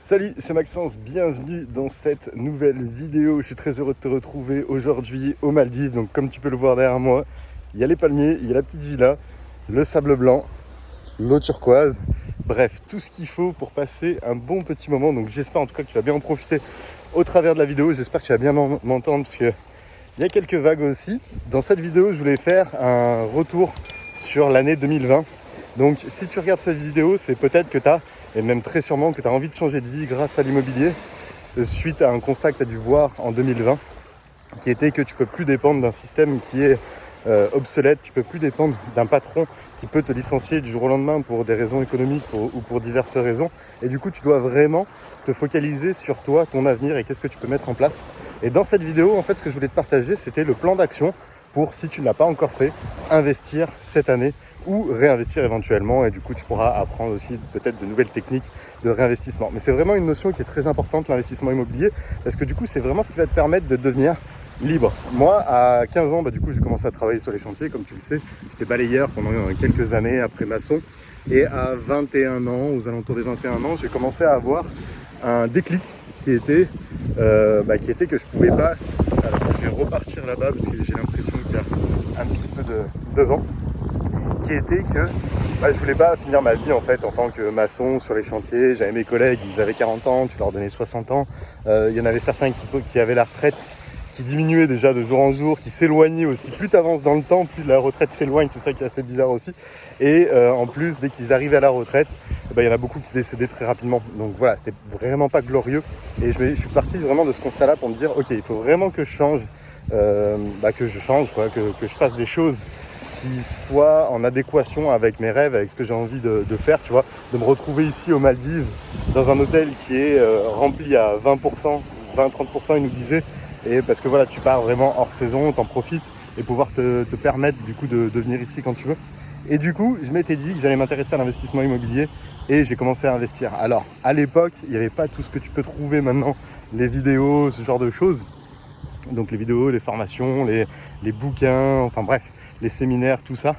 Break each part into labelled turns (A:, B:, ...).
A: Salut, c'est Maxence, bienvenue dans cette nouvelle vidéo. Je suis très heureux de te retrouver aujourd'hui aux Maldives. Donc comme tu peux le voir derrière moi, il y a les palmiers, il y a la petite villa, le sable blanc, l'eau turquoise. Bref, tout ce qu'il faut pour passer un bon petit moment. Donc j'espère en tout cas que tu vas bien en profiter au travers de la vidéo. J'espère que tu vas bien m'entendre parce qu'il y a quelques vagues aussi. Dans cette vidéo, je voulais faire un retour sur l'année 2020. Donc si tu regardes cette vidéo, c'est peut-être que tu as, et même très sûrement que tu as envie de changer de vie grâce à l'immobilier, suite à un constat que tu as dû voir en 2020, qui était que tu ne peux plus dépendre d'un système qui est obsolète, tu ne peux plus dépendre d'un patron qui peut te licencier du jour au lendemain pour des raisons économiques ou pour diverses raisons. Et du coup, tu dois vraiment te focaliser sur toi, ton avenir et qu'est-ce que tu peux mettre en place. Et dans cette vidéo, en fait, ce que je voulais te partager, c'était le plan d'action pour, si tu ne l'as pas encore fait, investir cette année ou réinvestir éventuellement, et du coup tu pourras apprendre aussi peut-être de nouvelles techniques de réinvestissement. Mais c'est vraiment une notion qui est très importante, l'investissement immobilier, parce que du coup c'est vraiment ce qui va te permettre de devenir libre. Moi à 15 ans, du coup j'ai commencé à travailler sur les chantiers, comme tu le sais, j'étais balayeur pendant quelques années après maçon, et à 21 ans, aux alentours des 21 ans, j'ai commencé à avoir un déclic qui était que je pouvais pas. Alors je vais repartir là-bas parce que j'ai l'impression qu'il y a un petit peu de vent, qui était que je voulais pas finir ma vie en fait en tant que maçon sur les chantiers. J'avais mes collègues, ils avaient 40 ans, tu leur donnais 60 ans. Il y en avait certains qui avaient la retraite qui diminuait déjà de jour en jour, qui s'éloignait aussi. Plus tu avances dans le temps, plus la retraite s'éloigne, c'est ça qui est assez bizarre aussi. Et en plus, dès qu'ils arrivaient à la retraite, il y en a beaucoup qui décédaient très rapidement. Donc voilà, c'était vraiment pas glorieux. Et je suis parti vraiment de ce constat-là pour me dire, ok, il faut vraiment que je change, que je fasse des choses qui soit en adéquation avec mes rêves, avec ce que j'ai envie de faire, tu vois, de me retrouver ici aux Maldives, dans un hôtel qui est rempli à 20%, 20-30%, il nous disait, et parce que voilà, tu pars vraiment hors saison, t'en profites, et pouvoir te permettre du coup de venir ici quand tu veux. Et du coup, je m'étais dit que j'allais m'intéresser à l'investissement immobilier, et j'ai commencé à investir. Alors, à l'époque, il n'y avait pas tout ce que tu peux trouver maintenant, les vidéos, ce genre de choses. Donc les vidéos, les formations, les bouquins, enfin bref, les séminaires, tout ça,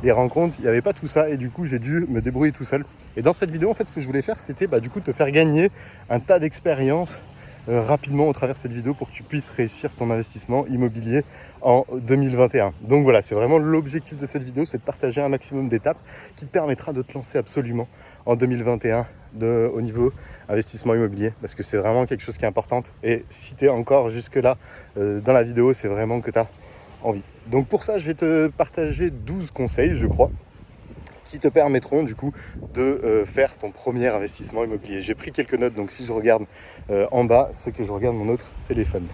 A: les rencontres, il n'y avait pas tout ça et du coup j'ai dû me débrouiller tout seul. Et dans cette vidéo, en fait, ce que je voulais faire, c'était du coup te faire gagner un tas d'expériences rapidement au travers de cette vidéo pour que tu puisses réussir ton investissement immobilier en 2021. Donc voilà, c'est vraiment l'objectif de cette vidéo, c'est de partager un maximum d'étapes qui te permettra de te lancer absolument en 2021 au niveau investissement immobilier, parce que c'est vraiment quelque chose qui est important. Et si tu es encore jusque là dans la vidéo, c'est vraiment que tu as envie. Donc pour ça, je vais te partager 12 conseils, je crois, qui te permettront du coup de faire ton premier investissement immobilier. J'ai pris quelques notes, donc si je regarde en bas, c'est que je regarde mon autre téléphone.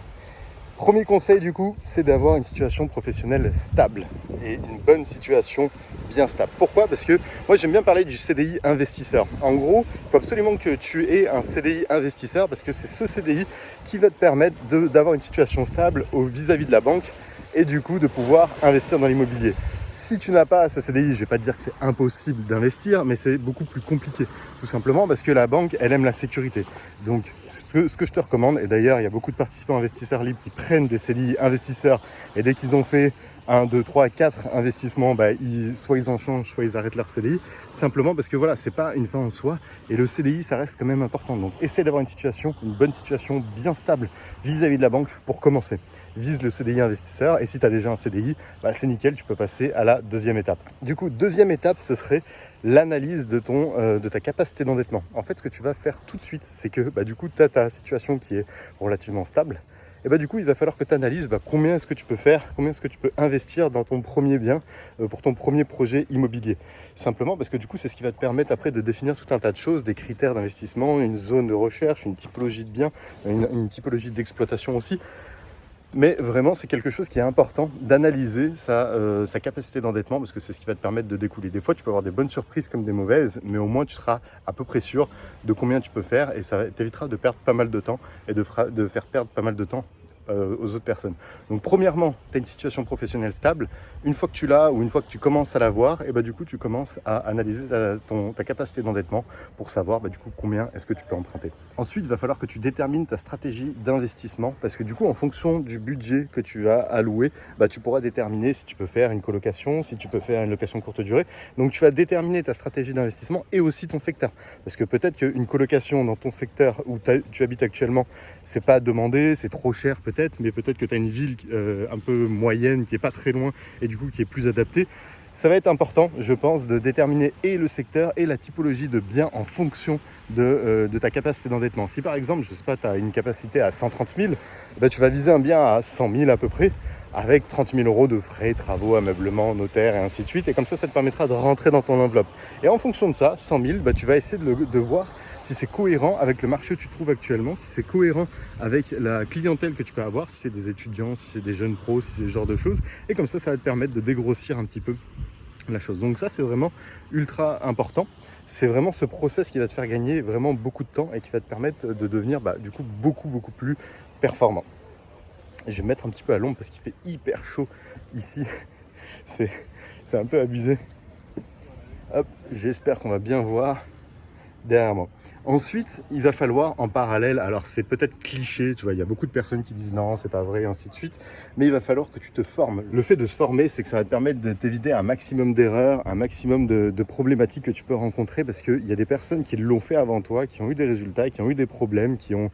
A: Premier conseil du coup, c'est d'avoir une situation professionnelle stable et une bonne situation bien stable. Pourquoi ? Parce que moi j'aime bien parler du CDI investisseur. En gros, il faut absolument que tu aies un CDI investisseur parce que c'est ce CDI qui va te permettre d'avoir une situation stable vis-à-vis de la banque et du coup de pouvoir investir dans l'immobilier. Si tu n'as pas ce CDI, je ne vais pas te dire que c'est impossible d'investir, mais c'est beaucoup plus compliqué. Tout simplement parce que la banque, elle aime la sécurité. Donc, ce que je te recommande, et d'ailleurs, il y a beaucoup de participants investisseurs libres qui prennent des CDI investisseurs, et dès qu'ils ont fait 1, 2, 3, 4 investissements, soit ils en changent, soit ils arrêtent leur CDI, simplement parce que voilà, c'est pas une fin en soi, et le CDI, ça reste quand même important. Donc, essaie d'avoir une bonne situation bien stable vis-à-vis de la banque pour commencer. Vise le CDI investisseur, et si tu as déjà un CDI, c'est nickel, tu peux passer à la deuxième étape. Du coup, deuxième étape, ce serait l'analyse de ta capacité d'endettement. En fait, ce que tu vas faire tout de suite, c'est que du coup, tu as ta situation qui est relativement stable. Et du coup, il va falloir que tu analyses combien est-ce que tu peux faire, combien est-ce que tu peux investir dans ton premier bien, pour ton premier projet immobilier. Simplement parce que du coup, c'est ce qui va te permettre après de définir tout un tas de choses, des critères d'investissement, une zone de recherche, une typologie de bien, une typologie d'exploitation aussi. Mais vraiment, c'est quelque chose qui est important d'analyser sa capacité d'endettement parce que c'est ce qui va te permettre de découler. Des fois, tu peux avoir des bonnes surprises comme des mauvaises, mais au moins, tu seras à peu près sûr de combien tu peux faire et ça t'évitera de perdre pas mal de temps et de faire perdre pas mal de temps aux autres personnes. Donc premièrement, tu as une situation professionnelle stable. Une fois que tu l'as ou une fois que tu commences à l'avoir, et du coup tu commences à analyser ta capacité d'endettement pour savoir du coup combien est-ce que tu peux emprunter. Ensuite, il va falloir que tu détermines ta stratégie d'investissement parce que du coup en fonction du budget que tu vas allouer, tu pourras déterminer si tu peux faire une colocation, si tu peux faire une location courte durée. Donc tu vas déterminer ta stratégie d'investissement et aussi ton secteur. Parce que peut-être qu'une colocation dans ton secteur où tu habites actuellement, c'est pas demandé, c'est trop cher peut-être, mais peut-être que tu as une ville un peu moyenne qui est pas très loin et du coup qui est plus adaptée. Ça va être important, je pense, de déterminer et le secteur et la typologie de biens en fonction de ta capacité d'endettement. Si par exemple, je sais pas, tu as une capacité à 130 000, tu vas viser un bien à 100 000 à peu près, avec 30 000 euros de frais, travaux, ameublement, notaire et ainsi de suite. Et comme ça te permettra de rentrer dans ton enveloppe. Et en fonction de ça, 100 000, tu vas essayer de voir si c'est cohérent avec le marché que tu trouves actuellement, si c'est cohérent avec la clientèle que tu peux avoir, si c'est des étudiants, si c'est des jeunes pros, si c'est ce genre de choses. Et comme ça va te permettre de dégrossir un petit peu la chose. Donc ça, c'est vraiment ultra important. C'est vraiment ce process qui va te faire gagner vraiment beaucoup de temps et qui va te permettre de devenir du coup beaucoup plus performant. Je vais me mettre un petit peu à l'ombre parce qu'il fait hyper chaud ici. C'est un peu abusé. Hop, j'espère qu'on va bien voir derrière moi. Ensuite, il va falloir en parallèle, alors c'est peut-être cliché, tu vois, il y a beaucoup de personnes qui disent non, c'est pas vrai, ainsi de suite, mais il va falloir que tu te formes. Le fait de se former, c'est que ça va te permettre de t'éviter un maximum d'erreurs, un maximum de problématiques que tu peux rencontrer parce qu'il y a des personnes qui l'ont fait avant toi, qui ont eu des résultats, qui ont eu des problèmes, qui ont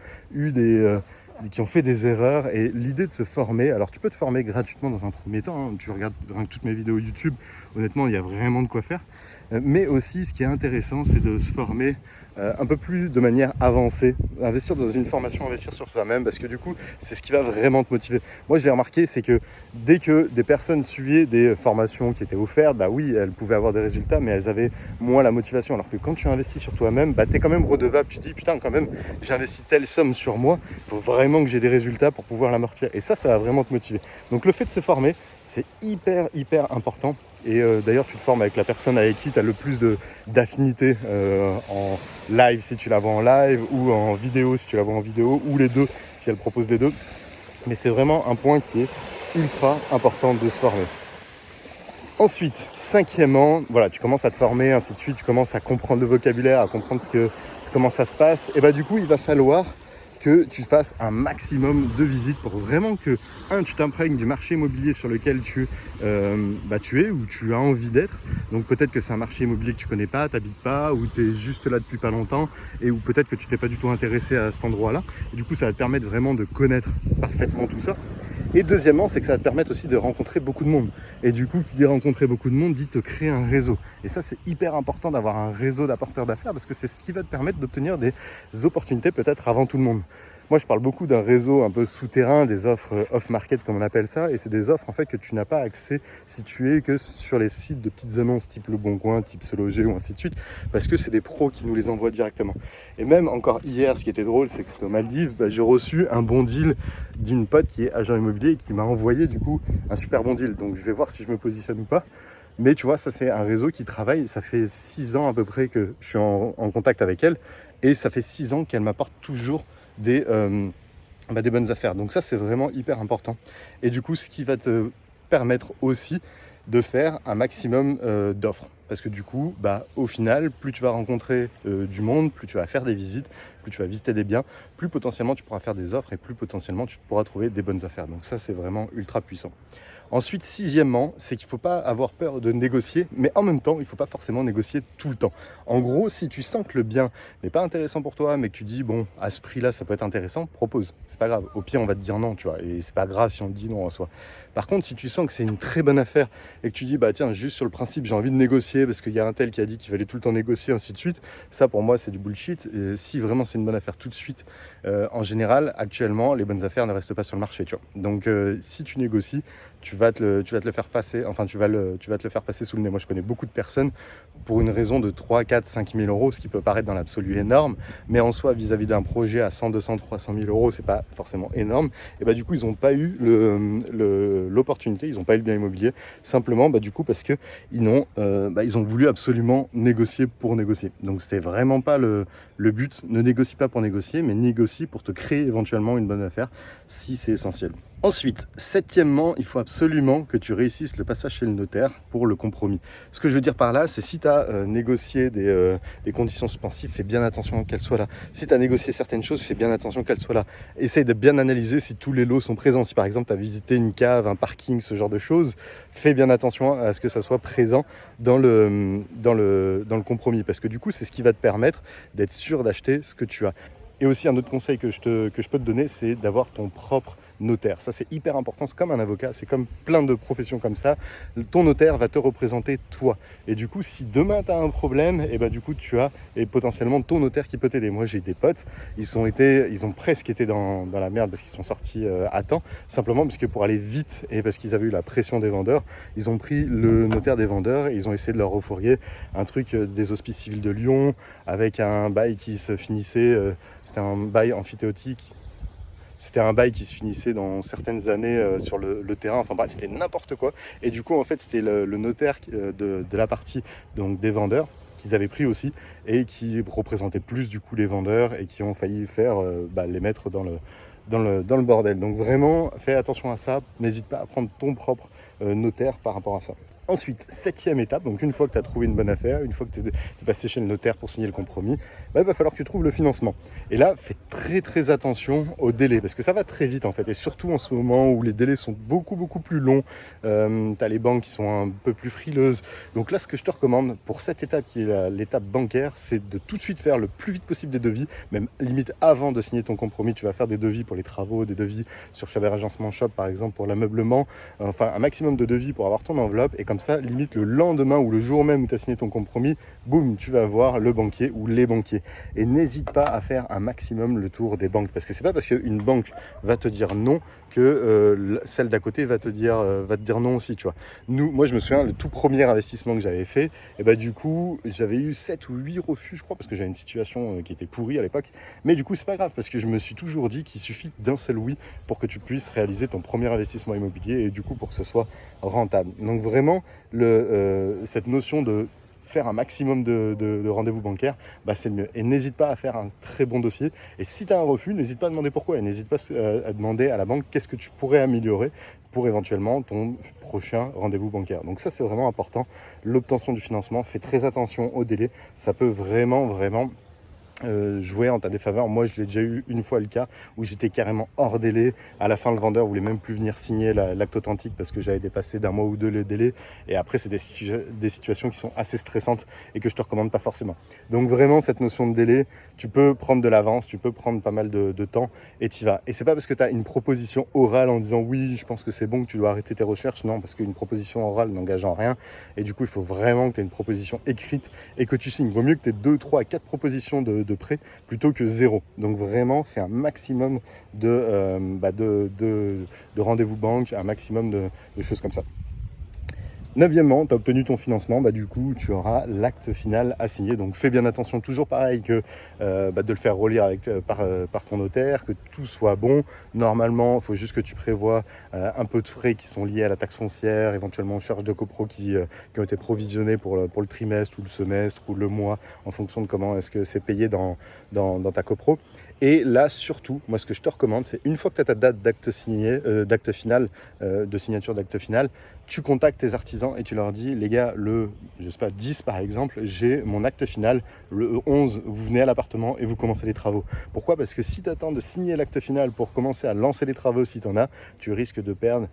A: fait des erreurs. Et l'idée de se former, alors tu peux te former gratuitement dans un premier temps, tu regardes toutes mes vidéos YouTube, honnêtement il y a vraiment de quoi faire, mais aussi ce qui est intéressant c'est de se former un peu plus de manière avancée, investir dans une formation, investir sur soi-même, parce que du coup c'est ce qui va vraiment te motiver. Moi je l'ai remarqué, c'est que dès que des personnes suivaient des formations qui étaient offertes, oui elles pouvaient avoir des résultats mais elles avaient moins la motivation, alors que quand tu investis sur toi-même, tu es quand même redevable, tu te dis putain quand même j'ai investi telle somme sur moi, il faut vraiment que j'ai des résultats pour pouvoir l'amortir, et ça va vraiment te motiver. Donc le fait de se former, c'est hyper important. Et d'ailleurs tu te formes avec la personne avec qui tu as le plus d'affinité en live si tu la vois en live, ou en vidéo si tu la vois en vidéo, ou les deux si elle propose les deux. Mais c'est vraiment un point qui est ultra important de se former. Ensuite, cinquièmement, voilà, tu commences à te former, ainsi de suite, tu commences à comprendre le vocabulaire, à comprendre comment ça se passe. Et du coup, il va falloir que tu fasses un maximum de visites pour vraiment que, tu t'imprègnes du marché immobilier sur lequel tu es ou tu as envie d'être. Donc peut-être que c'est un marché immobilier que tu connais pas, tu n'habites pas, ou tu es juste là depuis pas longtemps, et ou peut-être que tu t'es pas du tout intéressé à cet endroit-là. Et du coup, ça va te permettre vraiment de connaître parfaitement tout ça. Et deuxièmement, c'est que ça va te permettre aussi de rencontrer beaucoup de monde. Et du coup, qui dit rencontrer beaucoup de monde, dit te créer un réseau. Et ça, c'est hyper important d'avoir un réseau d'apporteurs d'affaires parce que c'est ce qui va te permettre d'obtenir des opportunités peut-être avant tout le monde. Moi, je parle beaucoup d'un réseau un peu souterrain, des offres off-market comme on appelle ça. Et c'est des offres en fait que tu n'as pas accès si tu es que sur les sites de petites annonces type Le Bon Coin, type Se Loger ou ainsi de suite. Parce que c'est des pros qui nous les envoient directement. Et même encore hier, ce qui était drôle, c'est que c'était aux Maldives, j'ai reçu un bon deal d'une pote qui est agent immobilier et qui m'a envoyé du coup un super bon deal. Donc je vais voir si je me positionne ou pas. Mais tu vois, ça c'est un réseau qui travaille. Ça fait 6 ans à peu près que je suis en contact avec elle. Et ça fait 6 ans qu'elle m'apporte toujours des bonnes affaires. Donc ça c'est vraiment hyper important. Et du coup ce qui va te permettre aussi de faire un maximum d'offres. Parce que du coup, au final, plus tu vas rencontrer du monde, plus tu vas faire des visites, plus tu vas visiter des biens, plus potentiellement tu pourras faire des offres et plus potentiellement tu pourras trouver des bonnes affaires. Donc ça c'est vraiment ultra puissant. Ensuite, sixièmement, c'est qu'il ne faut pas avoir peur de négocier, mais en même temps, il ne faut pas forcément négocier tout le temps. En gros, si tu sens que le bien n'est pas intéressant pour toi, mais que tu dis, bon, à ce prix-là, ça peut être intéressant, propose. C'est pas grave. Au pire, on va te dire non, tu vois, et c'est pas grave si on te dit non en soi. Par contre, si tu sens que c'est une très bonne affaire et que tu dis, tiens, juste sur le principe, j'ai envie de négocier parce qu'il y a un tel qui a dit qu'il fallait tout le temps négocier, ainsi de suite, ça pour moi, c'est du bullshit. Et si vraiment c'est une bonne affaire tout de suite, en général, actuellement, les bonnes affaires ne restent pas sur le marché, tu vois. Donc, si tu négocies, tu vas te le faire passer, enfin tu vas te le faire passer sous le nez. Moi je connais beaucoup de personnes pour une raison de 3, 4, 5 000 euros, ce qui peut paraître dans l'absolu énorme, mais en soi vis-à-vis d'un projet à 100, 200, 300 000 euros, c'est pas forcément énorme. Et du coup ils n'ont pas eu l'opportunité, ils n'ont pas eu le bien immobilier, simplement du coup parce que ils ont voulu absolument négocier pour négocier. Donc c'était vraiment pas le but. Ne négocie pas pour négocier, mais négocie pour te créer éventuellement une bonne affaire si c'est essentiel. Ensuite, septièmement, il faut absolument que tu réussisses le passage chez le notaire pour le compromis. Ce que je veux dire par là, c'est si tu as négocié des conditions suspensives, fais bien attention qu'elles soient là. Si tu as négocié certaines choses, fais bien attention qu'elles soient là. Essaye de bien analyser si tous les lots sont présents. Si par exemple tu as visité une cave, un parking, ce genre de choses, fais bien attention à ce que ça soit présent dans le compromis. Parce que du coup, c'est ce qui va te permettre d'être sûr d'acheter ce que tu as. Et aussi un autre conseil que je peux te donner, c'est d'avoir ton propre notaire. Ça c'est hyper important, c'est comme un avocat, c'est comme plein de professions comme ça. Ton notaire va te représenter toi. Et du coup, si demain tu as un problème, et du coup tu as potentiellement ton notaire qui peut t'aider. Moi j'ai des potes, ils ont presque été dans la merde parce qu'ils sont sortis à temps, simplement parce que pour aller vite et parce qu'ils avaient eu la pression des vendeurs, ils ont pris le notaire des vendeurs et ils ont essayé de leur refourguer un truc des Hospices Civils de Lyon avec un bail qui se finissait, c'était un bail amphithéotique. C'était un bail qui se finissait dans certaines années sur le terrain. Enfin bref, c'était n'importe quoi. Et du coup, en fait, c'était le notaire de la partie donc, des vendeurs qu'ils avaient pris aussi et qui représentait plus du coup les vendeurs et qui ont failli faire les mettre dans le bordel. Donc vraiment, fais attention à ça. N'hésite pas à prendre ton propre notaire par rapport à ça. Ensuite, septième étape, donc une fois que tu as trouvé une bonne affaire, une fois que tu es passé chez le notaire pour signer le compromis, il va falloir que tu trouves le financement. Et là, fais très très attention aux délais, parce que ça va très vite en fait, et surtout en ce moment où les délais sont beaucoup plus longs, tu as les banques qui sont un peu plus frileuses. Donc là, ce que je te recommande pour cette étape qui est l'étape bancaire, c'est de tout de suite faire le plus vite possible des devis, même limite avant de signer ton compromis, tu vas faire des devis pour les travaux, des devis sur Chabert Agencement Shop par exemple pour l'ameublement, enfin un maximum de devis pour avoir ton enveloppe, et comme ça, limite le lendemain ou le jour même où tu as signé ton compromis, boum, tu vas voir le banquier ou les banquiers. Et n'hésite pas à faire un maximum le tour des banques, parce que c'est pas parce qu'une banque va te dire non que celle d'à côté va te dire non aussi, tu vois. Moi je me souviens, le tout premier investissement que j'avais fait, et du coup j'avais eu 7 ou 8 refus, je crois, parce que j'avais une situation qui était pourrie à l'époque, mais du coup c'est pas grave, parce que je me suis toujours dit qu'il suffit d'un seul oui pour que tu puisses réaliser ton premier investissement immobilier et du coup pour que ce soit rentable. Donc vraiment, cette notion de faire un maximum de rendez-vous bancaires, c'est le mieux. Et n'hésite pas à faire un très bon dossier. Et si tu as un refus, n'hésite pas à demander pourquoi. Et n'hésite pas à demander à la banque qu'est-ce que tu pourrais améliorer pour éventuellement ton prochain rendez-vous bancaire. Donc ça, c'est vraiment important. L'obtention du financement, fais très attention au délai. Ça peut vraiment jouer en ta défaveur. Moi je l'ai déjà eu une fois le cas où j'étais carrément hors délai. À la fin le vendeur voulait même plus venir signer l'acte authentique parce que j'avais dépassé d'un mois ou deux le délai, et après c'est des situations qui sont assez stressantes et que je te recommande pas forcément. Donc vraiment cette notion de délai, tu peux prendre de l'avance, tu peux prendre pas mal de temps et t'y vas. Et c'est pas parce que tu as une proposition orale en disant oui je pense que c'est bon que tu dois arrêter tes recherches, non, parce qu'une proposition orale n'engage en rien, et du coup il faut vraiment que tu aies une proposition écrite et que tu signes. Vaut mieux que tu aies 2, 3, 4 propositions de prêt plutôt que 0. Donc vraiment fais un maximum de rendez-vous banque, un maximum de choses comme ça. Neuvièmement, tu as obtenu ton financement, du coup tu auras l'acte final à signer. Donc fais bien attention, toujours pareil que de le faire relire par ton notaire, que tout soit bon. Normalement, il faut juste que tu prévois un peu de frais qui sont liés à la taxe foncière, éventuellement aux charges de copro qui ont été provisionnées pour le trimestre ou le semestre ou le mois, en fonction de comment est-ce que c'est payé dans ta copro. Et là, surtout, moi, ce que je te recommande, c'est une fois que tu as ta date d'acte signé, d'acte final, de signature d'acte final, tu contactes tes artisans et tu leur dis, les gars, le 10 par exemple, j'ai mon acte final, le 11, vous venez à l'appartement et vous commencez les travaux. Pourquoi ? Parce que si tu attends de signer l'acte final pour commencer à lancer les travaux, si tu en as, tu risques de perdre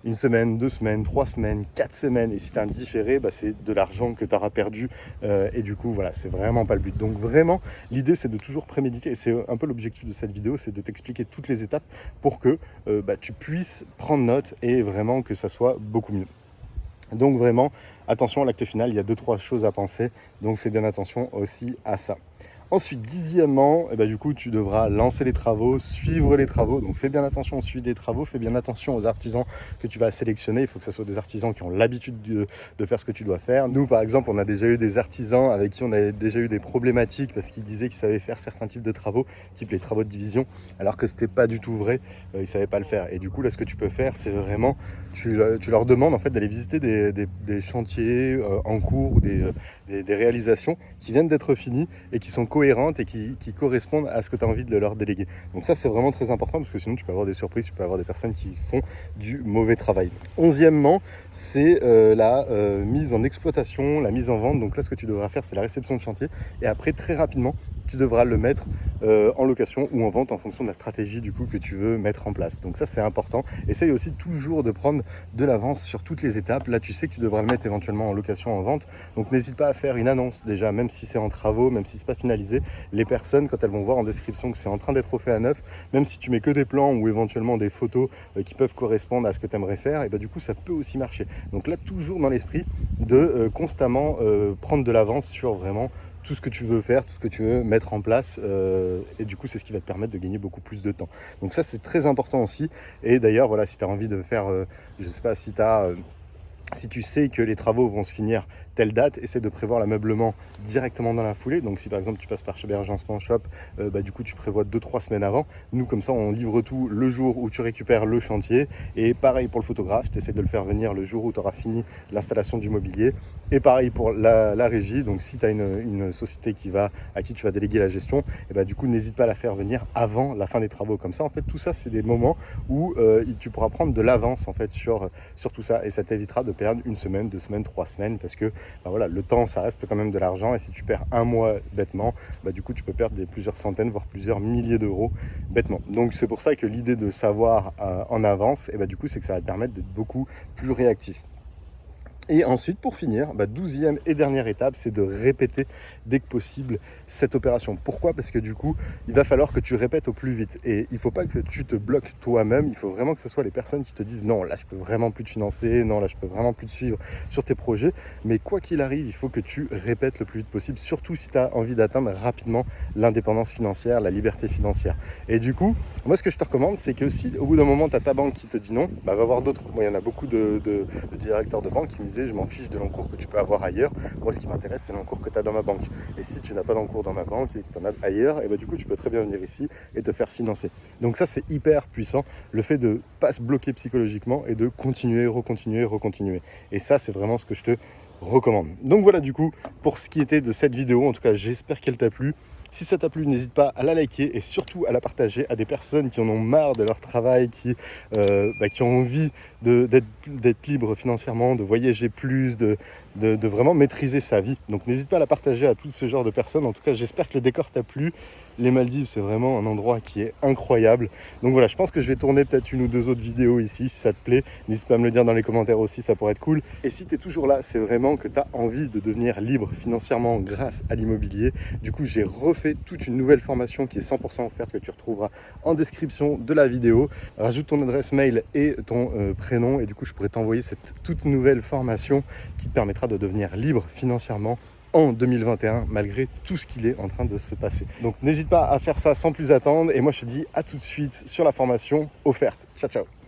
A: 1 semaine, 2 semaines, 3 semaines, 4 semaines. Et si tu as un différé, c'est de l'argent que tu auras perdu. Et du coup, voilà, c'est vraiment pas le but. Donc vraiment, l'idée, c'est de toujours préméditer. Et c'est un peu l'objectif de cette vidéo, c'est de t'expliquer toutes les étapes pour que tu puisses prendre note et vraiment que ça soit beaucoup mieux. Donc vraiment, attention à l'acte final, il y a 2-3 choses à penser. Donc fais bien attention aussi à ça. Ensuite, dixièmement, du coup, tu devras lancer les travaux, suivre les travaux. Donc, fais bien attention au suivi des travaux, fais bien attention aux artisans que tu vas sélectionner. Il faut que ce soit des artisans qui ont l'habitude de faire ce que tu dois faire. Nous, par exemple, on a déjà eu des artisans avec qui on a déjà eu des problématiques parce qu'ils disaient qu'ils savaient faire certains types de travaux, type les travaux de division, alors que c'était pas du tout vrai. Ils ne savaient pas le faire. Et du coup, là, ce que tu peux faire, c'est vraiment, tu leur demandes en fait d'aller visiter des chantiers en cours ou des réalisations qui viennent d'être finies et qui sont cohérentes et qui correspondent à ce que tu as envie de leur déléguer. Donc ça, c'est vraiment très important parce que sinon, tu peux avoir des surprises, tu peux avoir des personnes qui font du mauvais travail. Onzièmement, c'est la mise en exploitation, la mise en vente. Donc là, ce que tu devras faire, c'est la réception de chantier. Et après, très rapidement, tu devras le mettre en location ou en vente en fonction de la stratégie du coup que tu veux mettre en place. Donc ça, c'est important. Essaye aussi toujours de prendre de l'avance sur toutes les étapes. Là, tu sais que tu devras le mettre éventuellement en location, en vente. Donc n'hésite pas à faire une annonce déjà, même si c'est en travaux, même si c'est pas finalisé. Les personnes, quand elles vont voir en description que c'est en train d'être refait à neuf, même si tu mets que des plans ou éventuellement des photos qui peuvent correspondre à ce que tu aimerais faire, et du coup, ça peut aussi marcher. Donc là, toujours dans l'esprit de constamment prendre de l'avance sur vraiment tout ce que tu veux faire, tout ce que tu veux mettre en place et du coup c'est ce qui va te permettre de gagner beaucoup plus de temps. Donc ça c'est très important aussi. Et d'ailleurs voilà, si tu as envie de faire, je sais pas si si tu sais que les travaux vont se finir telle date, essaie de prévoir l'ameublement directement dans la foulée. Donc si par exemple tu passes par Chabert Agencement Shop, du coup tu prévois 2-3 semaines avant. Nous comme ça on livre tout le jour où tu récupères le chantier. Et pareil pour le photographe, tu essaies de le faire venir le jour où tu auras fini l'installation du mobilier. Et pareil pour la régie, donc si tu as une société à qui tu vas déléguer la gestion, du coup n'hésite pas à la faire venir avant la fin des travaux. Comme ça en fait tout ça c'est des moments où tu pourras prendre de l'avance en fait sur tout ça. Et ça t'évitera de perdre 1 semaine, 2 semaines, 3 semaines parce que voilà, le temps ça reste quand même de l'argent et si tu perds un mois bêtement, du coup tu peux perdre plusieurs centaines voire plusieurs milliers d'euros bêtement. Donc c'est pour ça que l'idée de savoir en avance, du coup c'est que ça va te permettre d'être beaucoup plus réactif. Et ensuite, pour finir, 12e et dernière étape, c'est de répéter dès que possible cette opération. Pourquoi ? Parce que du coup, il va falloir que tu répètes au plus vite. Et il ne faut pas que tu te bloques toi-même, il faut vraiment que ce soit les personnes qui te disent « Non, là, je peux vraiment plus te financer, non, là, je peux vraiment plus te suivre sur tes projets. » Mais quoi qu'il arrive, il faut que tu répètes le plus vite possible, surtout si tu as envie d'atteindre rapidement l'indépendance financière, la liberté financière. Et du coup, moi, ce que je te recommande, c'est que si au bout d'un moment, tu as ta banque qui te dit non, va voir d'autres. Moi, il y en a beaucoup de directeurs de banque qui me disaient je m'en fiche de l'encours que tu peux avoir ailleurs. Moi, ce qui m'intéresse, c'est l'encours que tu as dans ma banque. Et si tu n'as pas d'encours dans ma banque et que tu en as ailleurs, du coup, tu peux très bien venir ici et te faire financer. Donc ça, c'est hyper puissant, le fait de ne pas se bloquer psychologiquement et de continuer, recontinuer. Et ça, c'est vraiment ce que je te recommande. Donc voilà, du coup, pour ce qui était de cette vidéo, en tout cas, j'espère qu'elle t'a plu. Si ça t'a plu, n'hésite pas à la liker et surtout à la partager à des personnes qui en ont marre de leur travail, qui ont envie d'être libre financièrement, de voyager plus, de vraiment maîtriser sa vie. Donc n'hésite pas à la partager à tout ce genre de personnes. En tout cas, j'espère que le décor t'a plu. Les Maldives, c'est vraiment un endroit qui est incroyable. Donc voilà, je pense que je vais tourner peut-être 1 ou 2 autres vidéos ici, si ça te plaît. N'hésite pas à me le dire dans les commentaires aussi, ça pourrait être cool. Et si tu es toujours là, c'est vraiment que tu as envie de devenir libre financièrement grâce à l'immobilier. Du coup, j'ai refait toute une nouvelle formation qui est 100% offerte, que tu retrouveras en description de la vidéo. Rajoute ton adresse mail et ton prénom et du coup, je pourrais t'envoyer cette toute nouvelle formation qui te permettra de devenir libre financièrement en 2021, malgré tout ce qu'il est en train de se passer. Donc n'hésite pas à faire ça sans plus attendre et moi je te dis à tout de suite sur la formation offerte. Ciao ciao.